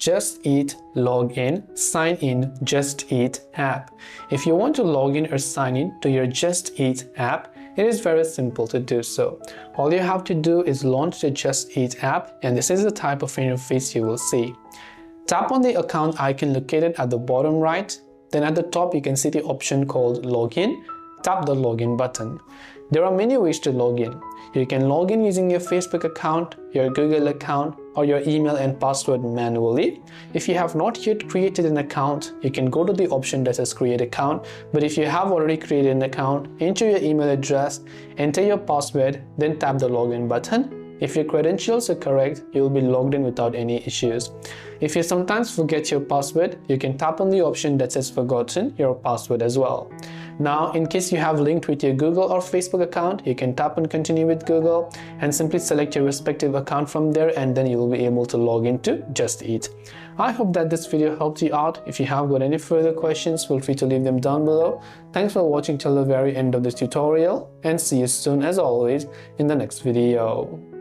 Just Eat Login Sign In Just Eat app. If you want to log in or sign in to your Just Eat app, it is very simple to do so. All you have to do is launch the Just Eat app, and this is the type of interface you will see. Tap on the account icon located at the bottom right. Then at the top you can see the option called Login. Tap the Login button. There are many ways to log in. You can log in using your Facebook account, your Google account, or your email and password manually. If you have not yet created an account, you can go to the option that says Create Account. But if you have already created an account, enter your email address, enter your password, then tap the Login button. If your credentials are correct, you will be logged in without any issues. If you sometimes forget your password, you can tap on the option that says Forgotten your password as well. Now, in case you have linked with your Google or Facebook account, you can tap on Continue with Google and simply select your respective account from there, and then you will be able to log into Just Eat. I hope that this video helped you out. If you have got any further questions, feel free to leave them down below. Thanks for watching till the very end of this tutorial, and see you soon as always in the next video.